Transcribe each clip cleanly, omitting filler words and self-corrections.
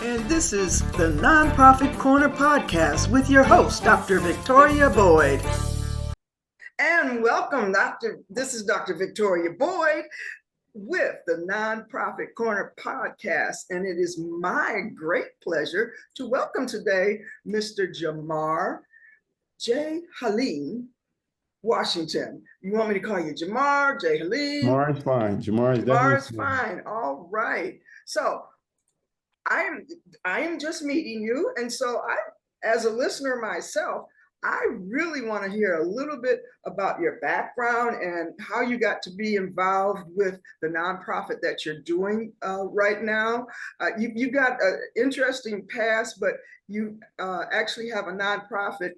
and this is the Nonprofit Corner Podcast with your host, Dr. Victoria Boyd. And welcome, Doctor. This is Dr. Victoria Boyd with the Nonprofit Corner Podcast, and it is my great pleasure to welcome today Mr. Jamar J. Haleem Washington. You want me to call you Jamar, J. Haleem? Jamar is fine. Jamar is fine. All right. So I am just meeting you, and so as a listener myself, I really want to hear a little bit about your background and how you got to be involved with the nonprofit that you're doing right now. You got an interesting past, but you actually have a nonprofit.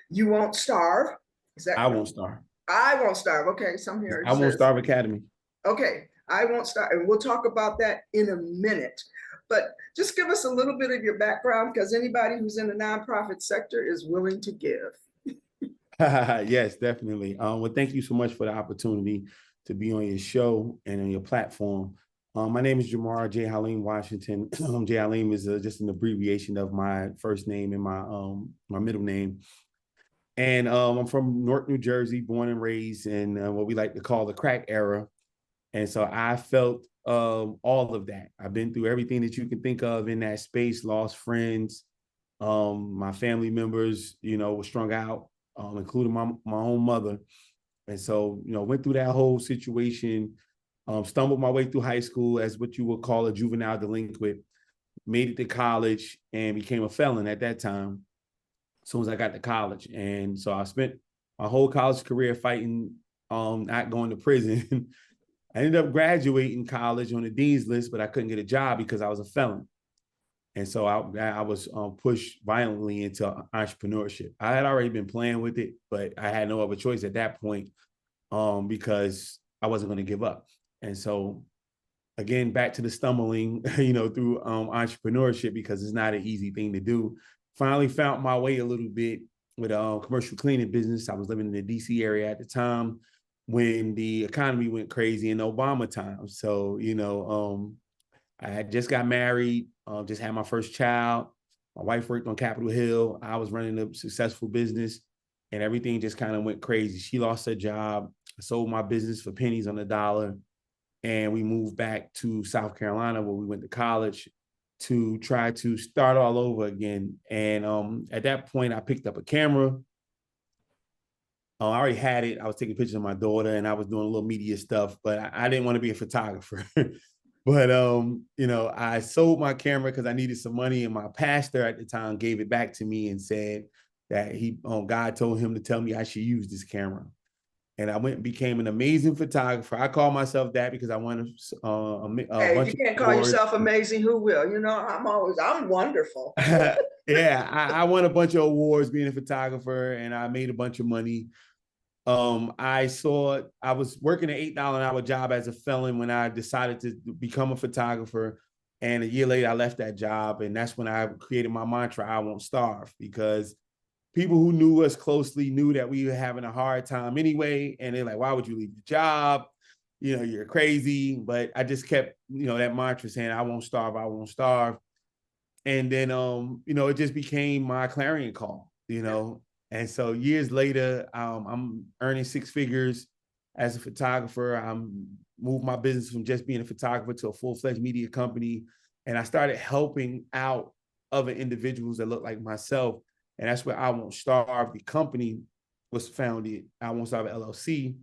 You Won't Starve. Is that? I Won't Starve. I Won't Starve. Okay, some here. I Won't Starve Academy. Okay, I Won't Starve, and we'll talk about that in a minute. But just give us a little bit of your background, because anybody who's in the nonprofit sector is willing to give. Yes, definitely. Well, thank you so much for the opportunity to be on your show and on your platform. My name is Jamar J. Haleem Washington. J. Haleem is just an abbreviation of my first name and my middle name. And I'm from Newark, New Jersey, born and raised in what we like to call the crack era. And so I felt all of that. I've been through everything that you can think of in that space, lost friends, my family members, were strung out, including my own mother. And so, went through that whole situation, stumbled my way through high school as what you would call a juvenile delinquent, made it to college and became a felon at that time, as soon as I got to college. And so I spent my whole college career fighting, not going to prison. I ended up graduating college on the dean's list, but I couldn't get a job because I was a felon. And so I was pushed violently into entrepreneurship. I had already been playing with it, but I had no other choice at that point because I wasn't going to give up. And so, again, back to the stumbling, through entrepreneurship, because it's not an easy thing to do. Finally found my way a little bit with a commercial cleaning business. I was living in the DC area at the time when the economy went crazy in Obama time. So, I had just got married, just had my first child. My wife worked on Capitol Hill. I was running a successful business, and everything just kind of went crazy. She lost her job. I sold my business for pennies on the dollar, and we moved back to South Carolina, where we went to college, to try to start all over again. And at that point, I picked up a camera. I already had it. I was taking pictures of my daughter, and I was doing a little media stuff, but I didn't want to be a photographer. But, I sold my camera because I needed some money, and my pastor at the time gave it back to me and said that God told him to tell me I should use this camera. And I went and became an amazing photographer. I call myself that because I won a bunch. If you can't call yourself amazing, who will? I'm wonderful. Yeah, I won a bunch of awards being a photographer, and I made a bunch of money. I was working an $8 an hour job as a felon when I decided to become a photographer. And a year later, I left that job. And that's when I created my mantra, I won't starve, because people who knew us closely knew that we were having a hard time anyway. And they're like, why would you leave the job? You're crazy. But I just kept, that mantra saying, I won't starve, I won't starve. And then, it just became my clarion call, And so years later, I'm earning six figures as a photographer. I'm moved my business from just being a photographer to a full-fledged media company. And I started helping out other individuals that look like myself. And that's where I Won't Starve, the company, was founded. I Won't Starve LLC.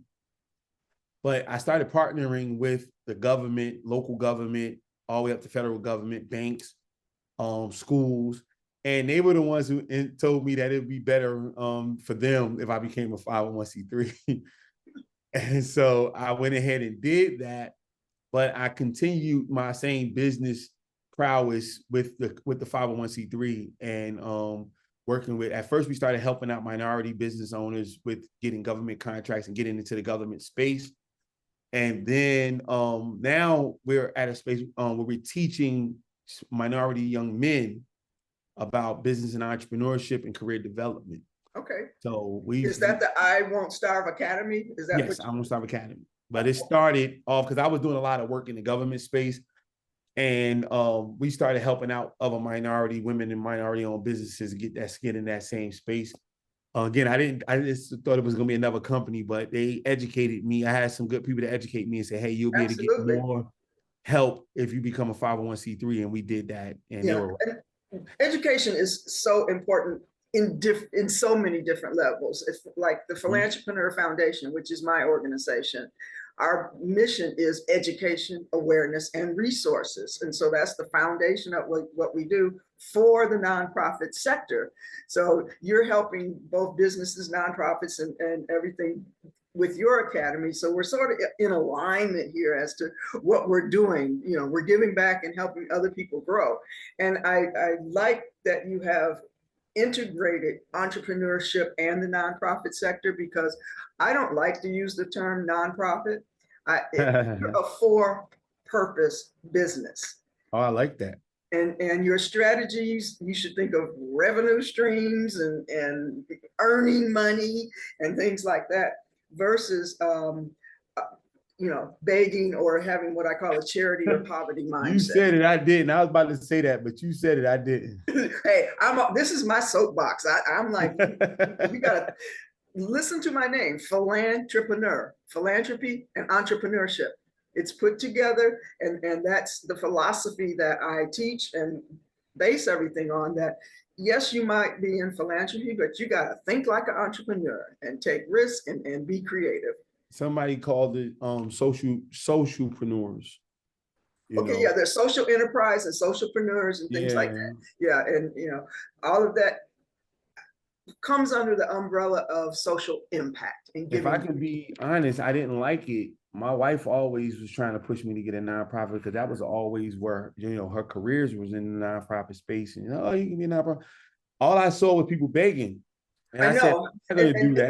But I started partnering with the government, local government, all the way up to federal government, banks, schools. And they were the ones who told me that it would be better for them if I became a 501c3. And so I went ahead and did that. But I continued my same business prowess with the 501c3 and working with, at first we started helping out minority business owners with getting government contracts and getting into the government space. And then now we're at a space where we're teaching minority young men about business and entrepreneurship and career development. Okay. So is that the I Won't Starve Academy? Is that yes, I Won't Starve Academy. But it started off because I was doing a lot of work in the government space. And we started helping out other women and minority-owned businesses get that skin in that same space. Again, I just thought it was going to be another company, but they educated me. I had some good people to educate me and say, hey, you'll be able to get Absolutely. more help if you become a 501c3. And we did that. And they Yeah. were And education is so important in so many different levels. It's like the Philanthropreneur Foundation, which is my organization. Our mission is education, awareness, and resources. And so that's the foundation of what we do for the nonprofit sector. So you're helping both businesses, nonprofits, and everything with your academy. So we're sort of in alignment here as to what we're doing. You know, we're giving back and helping other people grow. And I like that you have integrated entrepreneurship and the nonprofit sector, because I don't like to use the term nonprofit. You're a for-purpose business. Oh, I like that. And your strategies, you should think of revenue streams and earning money and things like that versus begging or having what I call a charity or poverty mindset. You said it, I didn't. I was about to say that, but you said it, I didn't. Hey, this is my soapbox. I'm like, you gotta listen to my name, Philanthropreneur, philanthropy and entrepreneurship. It's put together, and that's the philosophy that I teach and base everything on. That yes, you might be in philanthropy, but you gotta think like an entrepreneur and take risks and be creative. Somebody called it socialpreneurs. Okay, yeah, there's social enterprise and socialpreneurs and things like that. Yeah, and all of that comes under the umbrella of social impact. And if I can be honest, I didn't like it. My wife always was trying to push me to get a nonprofit because that was always where her careers was in the nonprofit space. And you can be a nonprofit. All I saw was people begging. And I know. Said, I'm not gonna do that.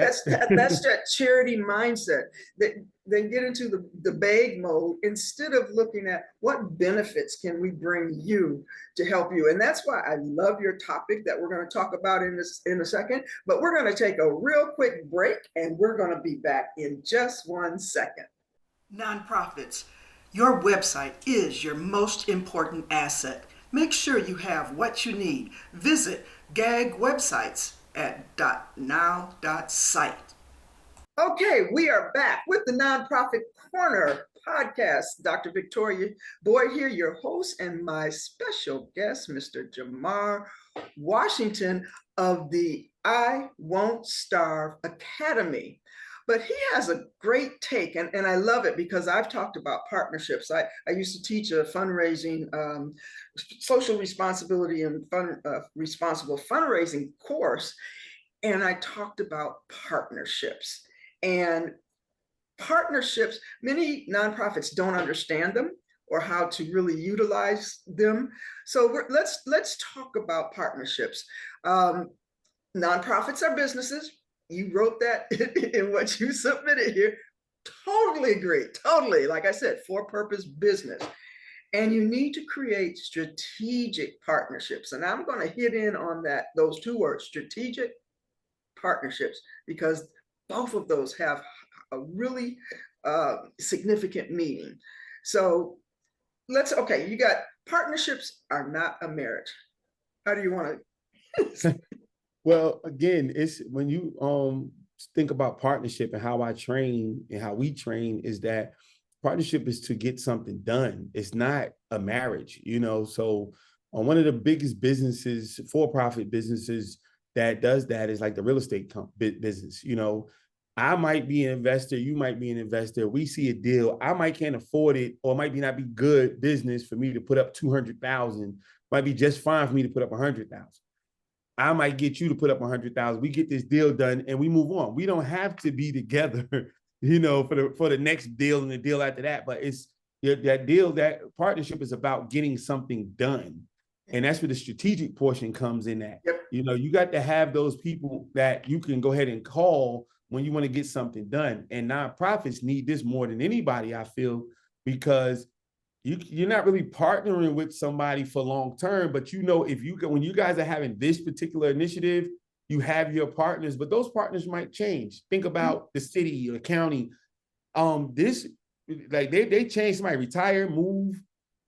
That's that charity mindset. That then get into the beg mode instead of looking at what benefits can we bring you to help you. And that's why I love your topic that we're going to talk about in a second. But we're going to take a real quick break, and we're going to be back in just 1 second. Nonprofits, your website is your most important asset. Make sure you have what you need. Visit GAG websites at .now.site. Okay, we are back with the Nonprofit Corner podcast. Dr. Victoria Boyd here, your host, and my special guest, Mr. Jamar Washington of the I Won't Starve Academy. But he has a great take, and I love it because I've talked about partnerships. I used to teach a fundraising, social responsibility and responsible fundraising course, and I talked about partnerships. And partnerships, many nonprofits don't understand them or how to really utilize them. So let's talk about partnerships. Nonprofits are businesses. You wrote that in what you submitted here. Totally agree. Totally. Like I said, for-purpose business. And you need to create strategic partnerships. And I'm going to hit in on those two words, strategic partnerships, because both of those have a really significant meaning. So you got partnerships are not a marriage. How do you want to? Well, again, it's when you think about partnership and how I train and how we train is that partnership is to get something done. It's not a marriage, So one of the biggest businesses, for-profit businesses that does that is like the real estate business. I might be an investor, you might be an investor. We see a deal. I might can't afford it, or it might not be good business for me to put up 200,000. Might be just fine for me to put up 100,000. I might get you to put up 100,000. We get this deal done and we move on. We don't have to be together, for the next deal and the deal after that. But it's that partnership is about getting something done. And that's where the strategic portion comes in at. Yep. You got to have those people that you can go ahead and call when you want to get something done. And nonprofits need this more than anybody, I feel, because you're not really partnering with somebody for long term, but when you guys are having this particular initiative, you have your partners, but those partners might change. Think about the city or county. They change, somebody retire, move,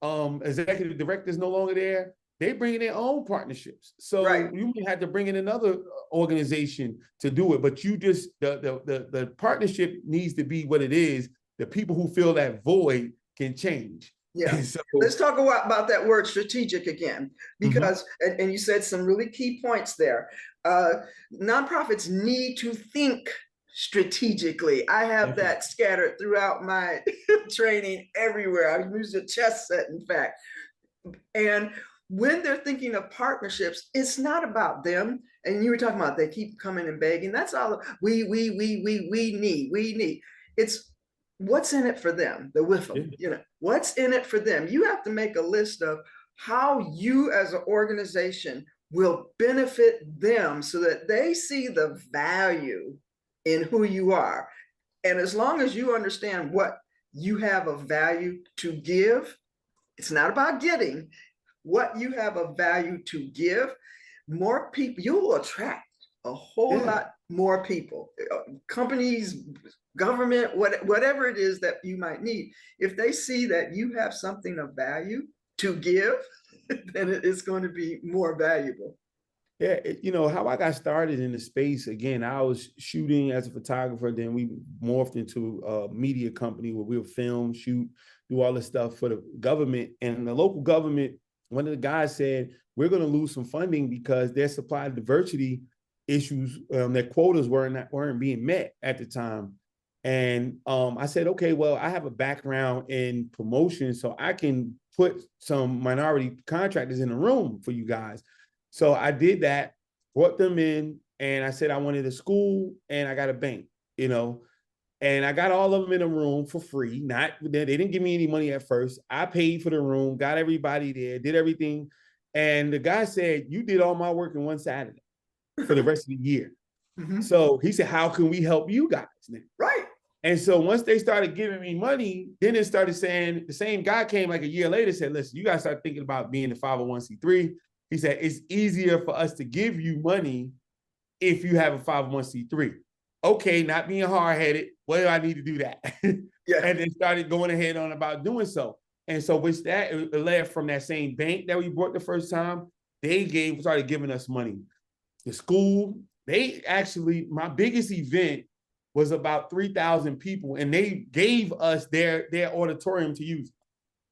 executive director is no longer there, they bring in their own partnerships. So Right. you may have to bring in another organization to do it, but you just, the partnership needs to be what it is. The people who fill that void can change. Yeah. So, Let's talk about that word strategic again, because, and you said some really key points there. Nonprofits need to think strategically. I have that scattered throughout my training everywhere. I use a chess set, in fact. And when they're thinking of partnerships, it's not about them. And you were talking about they keep coming and begging. That's all we need. It's what's in it for them, the with them, what's in it for them. You have to make a list of how you as an organization will benefit them so that they see the value in who you are. And as long as you understand what you have of value to give, it's not about getting, what you have of value to give, more people, you will attract a whole lot more people, companies, government, whatever it is that you might need. If they see that you have something of value to give, then it is going to be more valuable. Yeah, how I got started in the space, again, I was shooting as a photographer, then we morphed into a media company where we would film, shoot, do all this stuff for the government. And the local government, one of the guys said, we're going to lose some funding because their supply diversity issues, their quotas weren't being met at the time. And I said, okay, well, I have a background in promotion, so I can put some minority contractors in the room for you guys. So I did that, brought them in, and I said I wanted a school and I got a bank, and I got all of them in a room for free. They didn't give me any money at first. I paid for the room, got everybody there, did everything. And the guy said, you did all my work in one Saturday for the rest of the year. So he said, how can we help you guys now? Right. And so once they started giving me money, then it started saying, the same guy came like a year later, said, listen, you guys start thinking about being a 501c3. He said, it's easier for us to give you money if you have a 501c3. Okay, not being hard-headed, what do I need to do that? Yeah. And then started going ahead on about doing so. And so with that, it led from that same bank that we brought the first time, they started giving us money. The school, my biggest event was about 3,000 people, and they gave us their auditorium to use.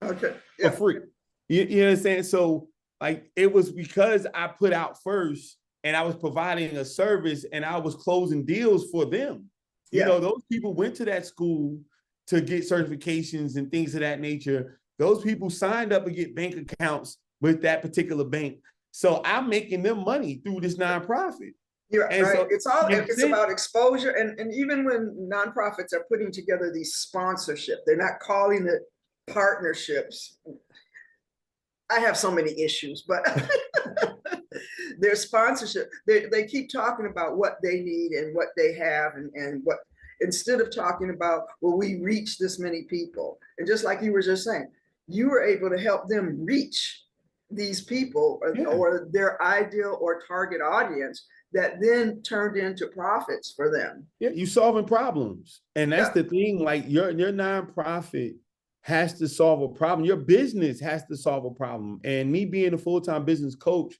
Okay. For free. You know what I'm saying? So like, it was because I put out first and I was providing a service and I was closing deals for them. Those people went to that school to get certifications and things of that nature. Those people signed up to get bank accounts with that particular bank. So I'm making them money through this nonprofit. You're right. So it's about exposure. And even when nonprofits are putting together these sponsorship, they're not calling it partnerships. I have so many issues, but their sponsorship, they keep talking about what they need and what they have and what, instead of talking about, well, we reach this many people. And just like you were just saying, you were able to help them reach these people or their ideal or target audience that then turned into profits for them. Yeah, you solving problems. And that's the thing, like your nonprofit has to solve a problem. Your business has to solve a problem. And me being a full-time business coach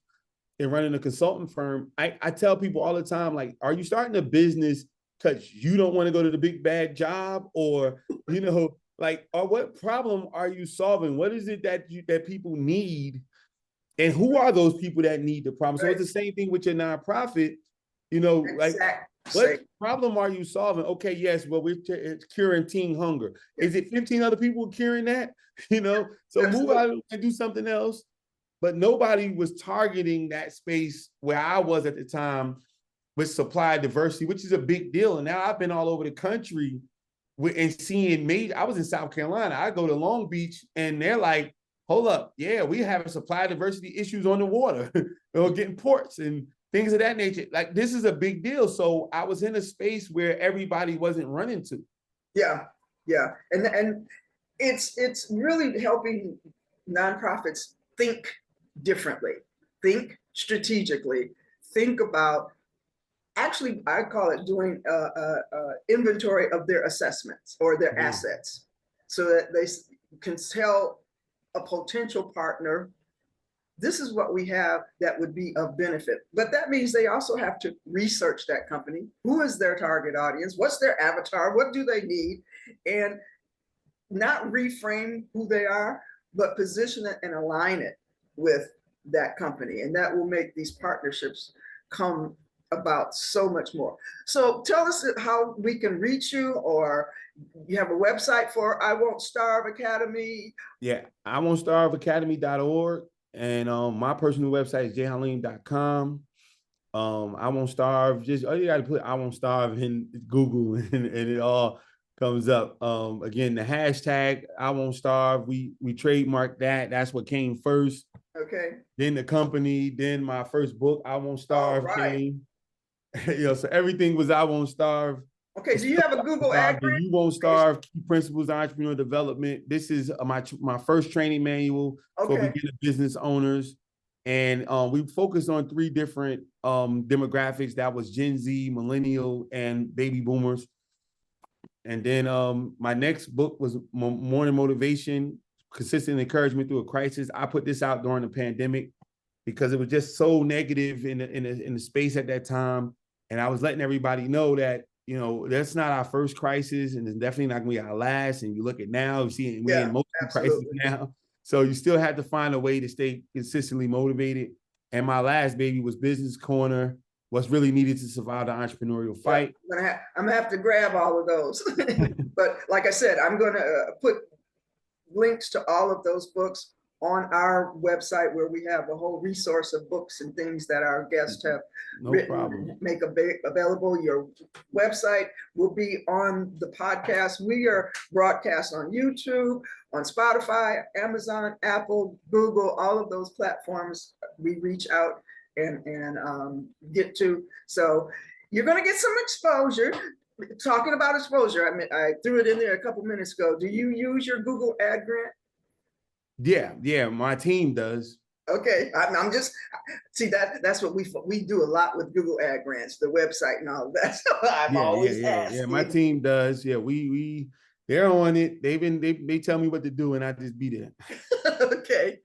and running a consulting firm, I tell people all the time, like, are you starting a business because you don't want to go to the big bad job? Or, or what problem are you solving? What is it that people need? And who are those people that need the problem? So it's the same thing with your nonprofit, what problem are you solving? Okay, yes, well, it's curing teen hunger. Is it 15 other people curing that? So move out and do something else. But nobody was targeting that space where I was at the time with supply diversity, which is a big deal. And now I've been all over the country and seeing I was in South Carolina. I go to Long Beach and they're like, hold up, yeah, we have supply diversity issues on the water or getting ports and things of that nature. Like, this is a big deal. So I was in a space where everybody wasn't running to. Yeah. And it's really helping nonprofits think differently, think strategically, think about, actually, I call it doing inventory of their assessments or their assets, so that they can tell a potential partner, this is what we have that would be of benefit. But that means they also have to research that company. Who is their target audience? What's their avatar? What do they need? And not reframe who they are, but position it and align it with that company. And that will make these partnerships come about so much more. So tell us how we can reach you, or you have a website for I Won't Starve Academy. Yeah, I Won't Starve Academy.org. And my personal website is jhaleem.com. I Won't Starve. Just all you got to put I Won't Starve in Google and it all comes up. Again, the hashtag I Won't Starve. We trademarked that. That's what came first. Okay. Then the company. Then my first book, I Won't Starve, came. So everything was I Won't Starve. Okay, do you have a Google ad grant? You Won't Starve, Key Principles of Entrepreneur Development. This is my first training manual for beginner business owners. And we focused on 3 different demographics. That was Gen Z, Millennial, and Baby Boomers. And then my next book was Morning Motivation, Consistent Encouragement Through a Crisis. I put this out during the pandemic because it was just so negative in the space at that time. And I was letting everybody know that, that's not our first crisis, and it's definitely not going to be our last. And you look at now, you see we're in multiple crises now. So you still have to find a way to stay consistently motivated. And my last baby was Business Corner, what's really needed to survive the entrepreneurial fight. I'm gonna have to grab all of those. But like I said, I'm gonna put links to all of those books on our website, where we have a whole resource of books and things that our guests have make available. Your website will be on the podcast. We are broadcast on YouTube, on Spotify, Amazon, Apple, Google, all of those platforms we reach out and get to. So you're going to get some exposure. Talking about exposure, I threw it in there a couple minutes ago. Do you use your Google ad grant? Yeah, my team does. Okay, I'm just see that's what we do a lot with Google ad grants, the website and all of that. So I'm always asking. Yeah, my team does. Yeah, they're on it. They tell me what to do, and I just be there. Okay.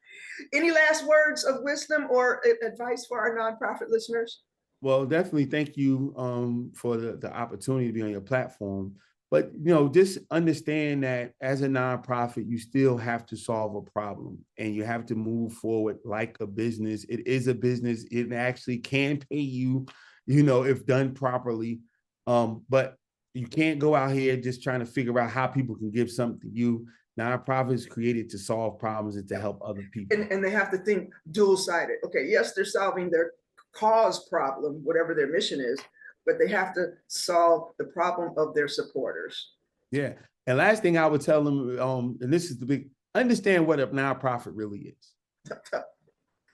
Any last words of wisdom or advice for our nonprofit listeners? Well, definitely thank you for the opportunity to be on your platform. But, just understand that as a nonprofit, you still have to solve a problem, and you have to move forward like a business. It is a business. It actually can pay you, if done properly. But you can't go out here just trying to figure out how people can give something to you. Nonprofits created to solve problems and to help other people. And they have to think dual-sided. Okay, yes, they're solving their cause problem, whatever their mission is, but they have to solve the problem of their supporters. Yeah. And last thing I would tell them, and this is the big, understand what a nonprofit really is.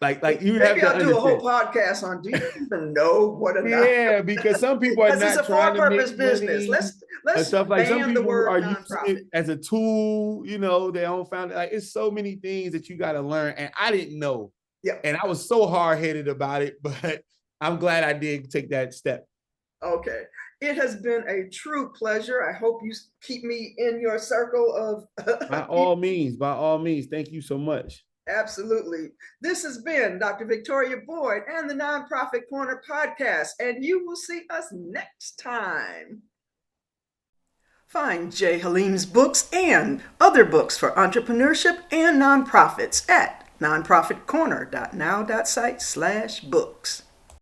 Like you have to do a whole podcast on, do you even know what a nonprofit? Yeah, because some people are not trying to make business. Let's stuff like some people are using it as a tool, they don't find it. Like, it's so many things that you got to learn. And I didn't know. Yeah. And I was so hard-headed about it, but I'm glad I did take that step. Okay. It has been a true pleasure. I hope you keep me in your circle of By all means. Thank you so much. Absolutely. This has been Dr. Victoria Boyd and the Nonprofit Corner podcast, and you will see us next time. Find J. Haleem's books and other books for entrepreneurship and nonprofits at nonprofitcorner.now.site/books.